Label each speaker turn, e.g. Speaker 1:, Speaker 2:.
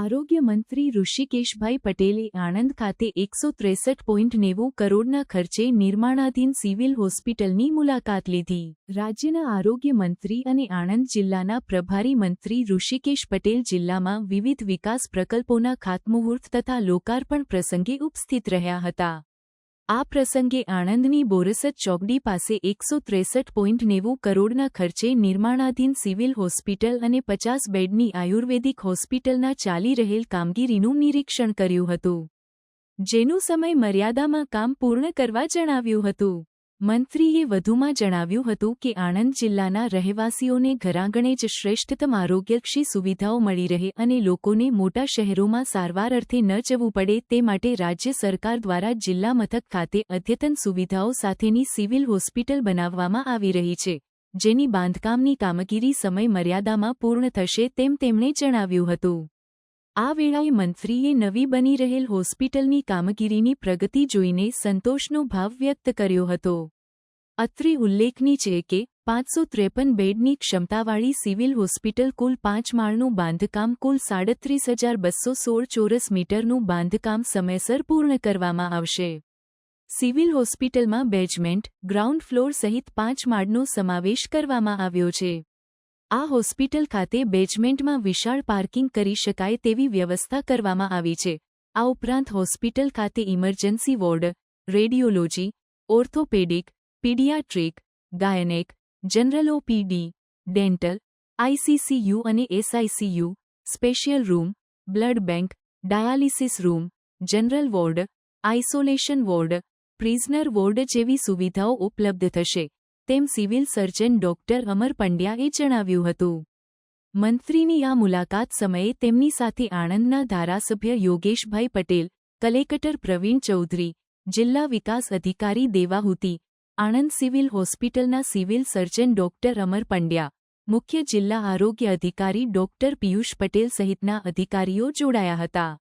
Speaker 1: આરોગ્ય મંત્રી ઋષિકેશભાઈ પટેલે આણંદ ખાતે 163.90 કરોડના ખર્ચે નિર્માણાધીન સિવિલ હોસ્પિટલની મુલાકાત લીધી। રાજ્યના આરોગ્ય મંત્રી અને આણંદ જિલ્લાના પ્રભારી મંત્રી ઋષિકેશ પટેલ જિલ્લામાં વિવિધ વિકાસ પ્રકલ્પોના ખાતમુહૂર્ત તથા લોકાર્પણ પ્રસંગે ઉપસ્થિત રહ્યા હતા। આ પ્રસંગે આણંદની બોરસદ ચોકડી પાસે 163.90 કરોડના ખર્ચે નિર્માણાધીન સિવિલ હોસ્પિટલ અને 50 બેડની આયુર્વેદિક હોસ્પિટલના ચાલી રહેલ કામગીરીનું નિરીક્ષણ કર્યું હતું, જેનું સમય મર્યાદામાં કામ પૂર્ણ કરવા જણાવ્યું હતું। મંત્રીએ વધુમાં જણાવ્યું હતું કે આણંદ જિલ્લાના રહેવાસીઓને ઘરાંગણે જ શ્રેષ્ઠતમ આરોગ્યલક્ષી સુવિધાઓ મળી રહે અને લોકોને મોટા શહેરોમાં સારવાર અર્થે ન જવું પડે તે માટે રાજ્ય સરકાર દ્વારા જિલ્લા મથક ખાતે અદ્યતન સુવિધાઓ સાથેની સિવિલ હોસ્પિટલ બનાવવામાં આવી રહી છે, જેની બાંધકામની કામગીરી સમય મર્યાદામાં પૂર્ણ થશે તેમ તેમણે જણાવ્યું હતું। આ વેળાએ મંત્રીએ નવી બની રહેલ હોસ્પિટલની કામગીરીની પ્રગતિ જોઈને સંતોષનો ભાવ વ્યક્ત કર્યો હતો। અત્રે ઉલ્લેખનીય છે કે 553 બેડની ક્ષમતાવાળી સિવિલ હોસ્પિટલ કુલ 5 માળનું બાંધકામ કુલ 37,216 ચોરસ મીટરનું બાંધકામ સમયસર પૂર્ણ કરવામાં આવશે। સિવિલ હોસ્પિટલમાં બેઝમેન્ટ, ગ્રાઉન્ડ ફ્લોર સહિત 5 માળનો સમાવેશ કરવામાં આવ્યો છે। આ હોસ્પિટલ ખાતે બેઝમેન્ટમાં વિશાળ પાર્કિંગ કરી શકાય તેવી વ્યવસ્થા કરવામાં આવી છે। આ ઉપરાંત હોસ્પિટલ ખાતે emergency ward, radiology, orthopaedic, paediatric, gynaec, general OPD, dental, ICCU અને SICU, special room, blood bank, dialysis room, general ward, isolation ward, prisoner ward જેવી સુવિધાઓ ઉપલબ્ધ થશે તેમ સિવિલ સર્જન ડોક્ટર અમર પંડ્યાએ જણાવ્યું હતું। મંત્રીની આ મુલાકાત સમયે તેમની સાથે આણંદના ધારાસભ્ય યોગેશભાઈ પટેલ, કલેક્ટર પ્રવીણ ચૌધરી, જિલ્લા વિકાસ અધિકારી દેવાહુતી, આણંદ સિવિલ હોસ્પિટલના સિવિલ સર્જન ડોક્ટર અમર પંડ્યા, મુખ્ય જિલ્લા આરોગ્ય અધિકારી ડોક્ટર પિયુષ પટેલ સહિતના અધિકારીઓ જોડાયા હતા।